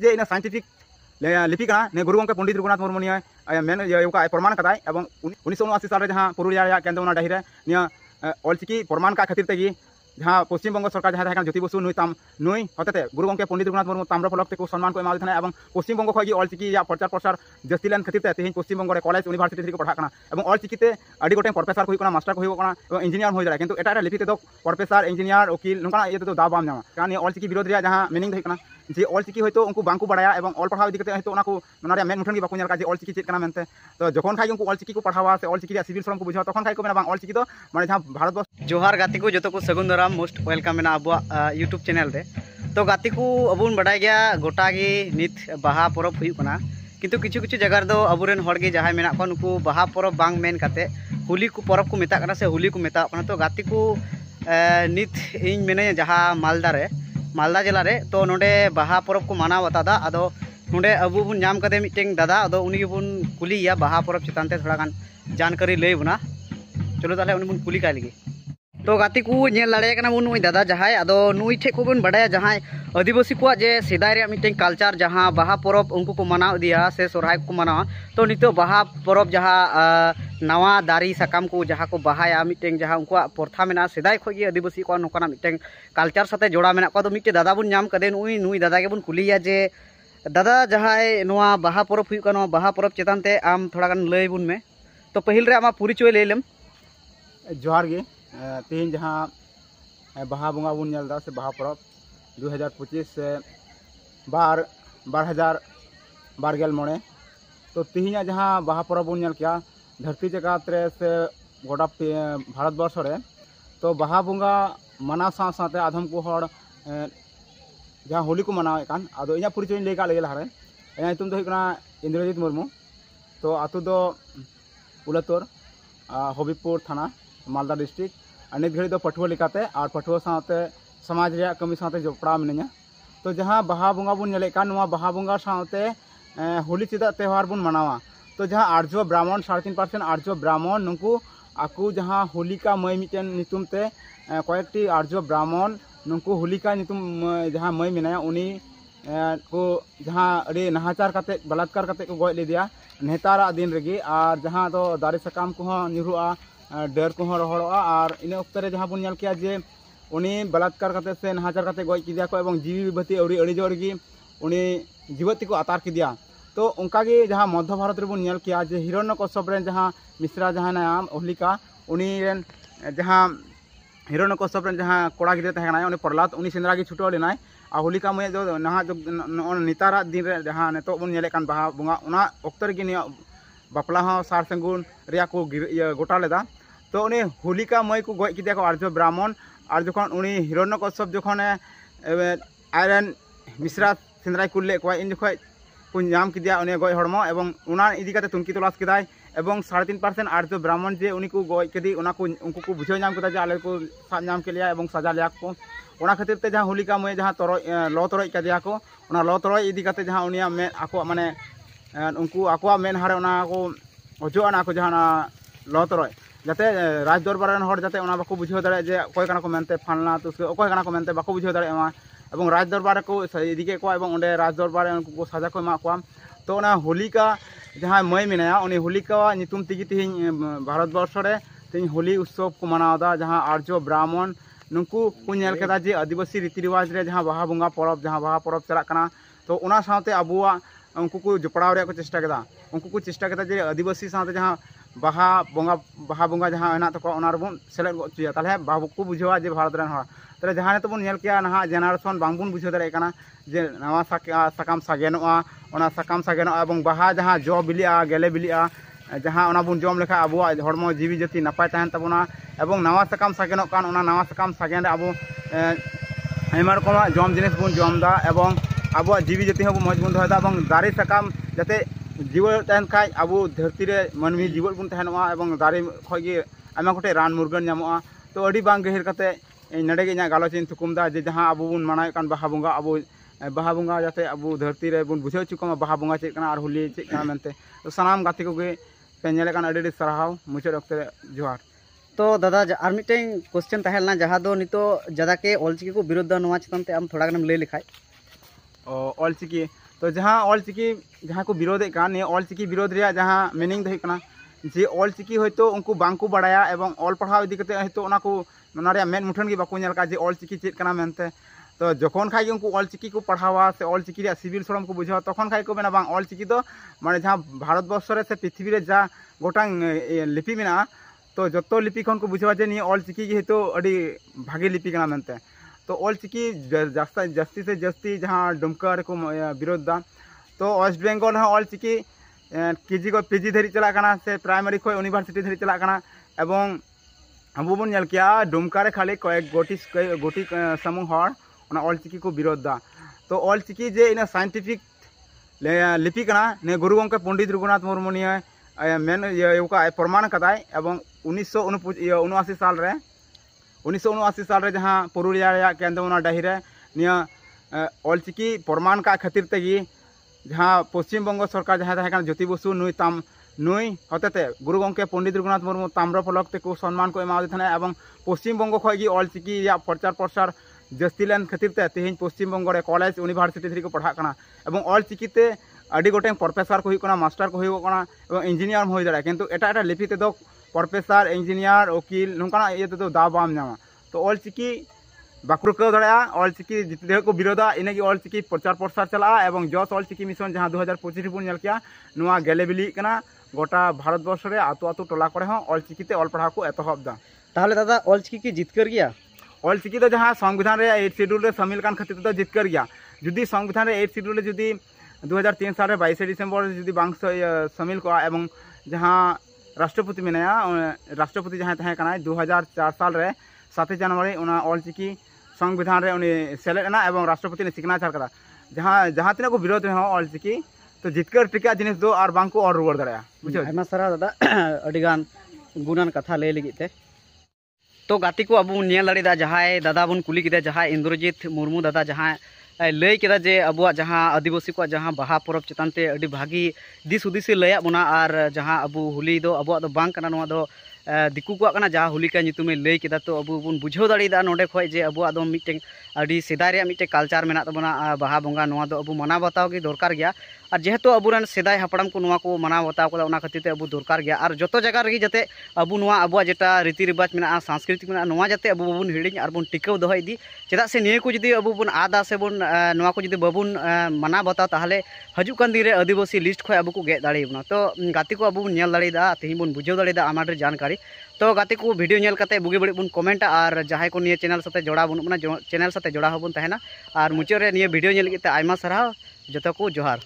J in scientific लिपि का ने गुरु गंके पंडित रघुनाथ मुर्मू निया मेन प्रमाण का 1979 साल जहाँ पुरुलिया केंद्र डाही निया ऑलचिकी प्रमाण का खातिर तेगी जहाँ पश्चिम बंग सरकार जहाँ ज्योति बसु नुई हते गुरु गंके पंडित रघुनाथ मुर्मू ताम्रफलक को सम्मान को एमा और पश्चिम बंग खी ऑलचिकी प्रचार प्रसार जस्ती लेन खातिर तेज पश्चिम बंग कॉलेज यूनिवर्सिटी को पढ़ा और ऑलचिकीते अड़ी गोटे प्रोफेसर को मास्टर को और इंजीनियर हो दाड़ा किंतु एटा लिपि तेदो प्रोफेसर इंजीनियर वकील नोका ये तो दा बाम नामा कारण ऑलचिकी विरोध रे जहाँ मीनिंग होना जे ऑलचिकी होतो उनको बांको बड़ाया और ऑल पढ़ाव इदी कते होतो उना को मेन मुठन की बाको नेल का जे ऑलचिकी चेक मेनते तो जखन खाई उनको ऑलचिकी को पढ़ावा से ऑलचिकी सिविल श्रम को बुझावा तखन खाई को मेना ऑलचिकी तो माने जहाँ भारत जोहार गाती को जो को सगुन दाराम मोस्ट वेलकम मेना अब यूट्यूब चैनल रे तो गाती को अबुन बड़ाय गया गोटा गे नित बाहा परब हुई कना किंतु किछु किछु जगह दो अबुरेन हर गे जहां मेना को नुकु बाहा परब बांग मेन काते होली को परब को मेता कना से होली को मेता कना तो गाती को नित इन मेने जहां मालदा जिला रे तो नोडे बाहा परब को मानाव अतादा अदो नोडे अबु बुन नाम कदे मिटेंग दादा अदो उनी बुन कुलिया बाहा परब चितानते थोड़ा गान जानकारी लई बुना चलो ताले उनी बुन कुली का लगी तो गाती को नेल दाड़े कना बुन नुई दादा जहाय अदो नुई ठे को बुन बड़ाया जहां आदिवासी को जे सेदाय रे मिटेंग कल्चर जहां बाहा परब उनको को मनाव दिया से सोरहाय को मनावा तो नितो बाहा परब जहां नवा दारी साकाम को जहां को बाहाया मिटेंग जहां उनको प्रथा मेना सेदाय खोगी आदिवासी को नोकाना मिटेंग कल्चर साथे जोड़ा मेना को तो मिटे दादा बुन नाम कदे नुई दादा के बुन कुलिया जे दादा जहां नोआ बाहा परब हुई कनो बाहा परब चेतानते आम थोड़ा गान लय बुन में तो पहिल रे आमा परिचय लेलम जोहार गे तीन जहाँ बाहा बंगा बन नेलदा से बाहा परब 2025 से 2024 मोड़े तो तीन जहाँ बाहा परब बन नेल किया धरती जगत रे से गोटा भारत वर्ष रे तो बाहा बंगा मना साथे आधम को हर जहाँ होली को मनावे कान आदो इना परिचय लई का लगे लहारे इना तुम तो होना इंद्रजीत मुर्मू तो आतु दो उलतोर हबीबपुर थाना मालदा डिस्ट्रिक्ट नित घड़ी पठुआ लेकाते और पठुआ साथे समाज रे कमी साथे जोपड़ा मिनाया तो जहाँ बाहा बंगा बन नेले कान नुआ बाहा बंगा साथे होली चेदा त्यौहार बन मनावा तो जहाँ आर्य ब्राह्मण 3.5% आर्य ब्राह्मण नुकु आकु जहाँ होलिका मई मिटेन नितुम ते कयेकटी आर्य ब्राह्मण नुकु होलिका नितुम जहाँ मई मिनाया उनी को जहाँ अड़ी नाहाचार काते बलात्कार काते को गय लेदिया नेतारा दिन रेगी और जहाँ तो दारे सकाम को निरुआ डर को रहोड़ा और इन अक्तरे जहाँ बन नेल किया जे उनी बलात्कार काते से नाहाचार काते गय किदिया को एवं जीवी विभूति अड़ी अड़ी जोरगी उनी जीवती को आतार किदिया तो उनका गे जहाँ मध्य भारत रे बन नेल किया जे हिरण्यकश्यप रेन जहाँ मिश्रा जहाँ नाम होलिका उनी रेन जहाँ हिरण्यकश्यप रेन जहाँ कोड़ा गिदे तहना उनी प्रहलाद उनी सेंद्रा गे छुटो लेनाय आ होलिका मय जो नहा जो नेतारा दिन रे जहाँ नेतो बन नेले कान बाहा बंगा उना अक्तर गे निया बापला हो सार संगुन रिया को गोटा लेदा तो उनी होलिका मय को गय किदिया को आर्य ब्राह्मण और जखन उनी हिरण्यकश्यप जखन आयरन मिश्रा सेंद्राय कुले को इन जखय को नाम किदिया उनी गय हड़मो एवं उना इदी काते तुंकी तलाश किदाय एवं 3.5% आर्य ब्राह्मण जे उनी को गय किदी उना को उनको को बुझाव नाम किदा जे आले को साब नाम के लिया एवं सजा लिया को उना खातिर ते जहाँ होलिका मय जहाँ लो तरय कदिया को उना लो तरय इदी काते जहाँ उनिया में आको माने उनको आकोआ मेन हारे उना को अजोना को जहाँ लो तरय जाते राज दरबार जाते बाको बुझाव दाड़े जे अकय काना को मेनते फालना तो अकय काना को मेनते बाको बुझाव दाड़े एवं राज दरबार को इदी के को एवं ओंडे राज दरबार उनको को सजा को एमा को तो उना होलिका जहाँ मई मेनाया उनी होलिका नितुम तिगी तिहिं भारत वर्ष रे तिहिं होली उत्सव को मनावदा जहाँ आर्य ब्राह्मण नुकु को नेल केदा जे आदिवासी रीति रिवाज रे जहाँ बाहा बंगा परब जहाँ बाहा परब चला कना तो उना साथे अबुआ उनको को जोपड़ाव रे को चेष्टा केदा उनको को चेष्टा केदा जे आदिवासी साथे जहाँ बाहा बंगा जहाँ हेना तको ओना रबन सेलेक्ट गचुया ताले बाबू बुझावा जे भारत रेन हर ताले जहाँ तो बन नेल किया नहा जेनारेशन बांगबुन बुझाव दाड़े काना जे नवा साकाम सागेनोआ ओना साकाम सागेनोआ एवं बाहा जहाँ जो बिलिया गेले बिलिया जहाँ ओना बुन जम लेखा अबुआ हड़मो जीवी जाति नपाय तहन तबना एवं नवा साकाम सागेनोक कान ओना नवा साकाम सागेन रे अबो आयमा रकमा जम जिनिस बुन जमदा एवं अबुआ जीवी जाति हबो मज बुन दोहदा एवं दारे साकाम जाते जीवन तहन खाय अबो धरती रे मानवी जीवन बुन तहनोआ एवं दारे खगे आयमा गोटे रान मुरगान नामोआ तो अड़ी बांग गहिर कते नडे गे गालोच इन थुकुमदा जे जहाँ अबो बुन मनाय कान बाहा बंगा अबो बाहा बंगा जाते अबो धरती रे बुन बुझाव चुकमा बाहा बंगा चेक काना और होली चेक काना मेनते तो सनाम गाते को गे पे नेले कान अड़ी सराहाव मुचाद अक्ते जोहार तो दादा और मिटें क्वेश्चन तहलना जहाँ दो नितो ज्यादा के ऑलचिकी को विरोध नोआ चितान ते आम थोड़ा गनम लay लेखाय ऑल चिकी तो जहाँ ऑल चिकी जहाँ को विरोध ऑल चिकी विरोध रे जहाँ मीनिंग जे ऑल चिकी होयतो उनको बांको बड़ाया एवं ऑल पढ़ाव इदी कते होयतो उना को मेन मुठन की बाको नेल का जे ऑल चिकी चेक कना मेनते तो जखन खाई उनको ऑल चिकी को पढ़ावा से ऑल चिकी रे सिविल सरम को बुझावा तखन खाई को मेना बांग ऑल चिकी तो माने जहाँ भारत वर्ष रे से पृथ्वी रे जा गोटांग लिपि मेना तो जतो लिपि खन को बुझावा जे ऑल चिकी की हेतो अडी भागे लिपि कना मेनते तो ऑल चिकी जस्ती से जस्ती जहाँ डुमका रे को विरोध दा तो वेस्ट बेंगल ऑल चिकी केजी को पीजी धरी चला कना से प्राइमरी खो यूनिवर्सिटी धरी चला कना एवं अब बन नेल किया डुमका रे खाली कয়েক गोटी समूह हर ऑल चिकी को विरोध दा तो all chikki J in scientific लिपि कना ने गुरु गंके पंडित रघुनाथ मुर्मू निये मेन का प्रमाण कदाय एवं 1979 साल रे 1979 साल रे जहाँ पुरुलिया केंद्र डाही रे निया ऑल चिकी प्रमाण का खातिर तेगी जहाँ पश्चिम बंग सरकार जहाँ ज्योति बसु नुई हतेते गुरु गंके पंडित रघुनाथ मुर्मू ताम्र फलक तेको सम्मान को एमादे थाने एवं पश्चिम बंग खई ऑल चिकी प्रचार प्रसार जस्ती लेन खातिर ते तेहिं पश्चिम बंग रे कॉलेज यूनिवर्सिटी धरी को पढ़ा कना एवं ऑल चिकी ते अडी गोटें प्रोफेसर को हुई कना मास्टर को हुई कना एवं इंजीनियर हो दाड़ा किंतु एटा एटा लिपि ते दो प्रोफेसर इंजीनियर वकील नोंकाना ये तो दाव बाम नामा तो ऑल चिकी बाकुर को दाड़ा ऑल चिकी जिते को विरोधा इने की ऑल चिकी प्रचार प्रसार चला एवं जस ऑल चिकी मिशन जहाँ 2025 बन नेल किया नुआ गेले बिली कना गोटा भारत वर्ष रे आतु आतु टोला करे हो ऑल चिकी ते ऑल पढ़ा को एतहब दा ताहले दादा ऑल चिकी की जितकर गया ऑल चिकी तो जहाँ संविधान रे 8 शेड्यूल रे शामिल कान खातिर तो जितकर गया जुदी संविधान रे 8 शेड्यूल रे जुदी 2003 साल रे 22 डिसेम्बर जुदी बांग शामिल को एवं जहाँ राष्ट्रपति मेनाया राष्ट्रपति जहाँ तहे कना 2004 साल रे 7 जनवरी उना ऑल चिकी संविधान रे उनी सेलेना एवं राष्ट्रपति ने सिग्नेचर करा जहाँ तीना को विरोध में ऑल चिकी तो जितकर टिका जिनिस दो और बांग को और रुवर दड़ाया बुझो आयमा सारा दादा अडिगान गुणान कथा ले लगिते तो गाती को अब नेल दाड़ा जहाँ दादा बन कुली किदा जहाँ इंद्रजीत मुर्मू दादा जहाँ लय किदा जे अब जहाँ आदिवासी को जहाँ बाहा परब चेतानते अडी भागी दिस हुदिस लया बना और जहाँ अब होली दो अब दो बांग कना नोआ दो दिकू को जहाँ होलिका नितुमे लय किदा तो अब बन बुझाव दाड़ा नोडे खय जे अब दो मिटे अडी सेदाय रे मिटे कल्चर मेना तबना बाहा बंगा नोआ दो अब मना बताव के दरकार गया और जेहेतु अबुरन सेदाय हपड़ाम को नोआ को मना बताव कदा उना खातिर ते अब दरकार गया और जतो जगह रे जाते अब नोआ अब जेटा रीति रिवाज मेना सांस्कृतिक मेना नोआ जाते अब बबुन हिडिंग और बन टिकाव दोह इदी चेदा से निये को जदी अब बन आदा से बन नोआ को जदी बबुन मना बताव ताहले हजू कान दिन रे आदिवासी लिस्ट खय अब को गे दाड़ी बना तो गाती को अब बन नेल दाड़ीदा तेही बन बुझाव दाड़ीदा आमार जानकारी तो गाती को वीडियो नेल कते बुगी बड़ी बन कमेंट और जहां को निये चैनल साथे जोड़ा बन चैनल साथे जोड़ा होबन तहना और मुचाद रे निये वीडियो नेल किते आयमा साराव जतो को जोहार।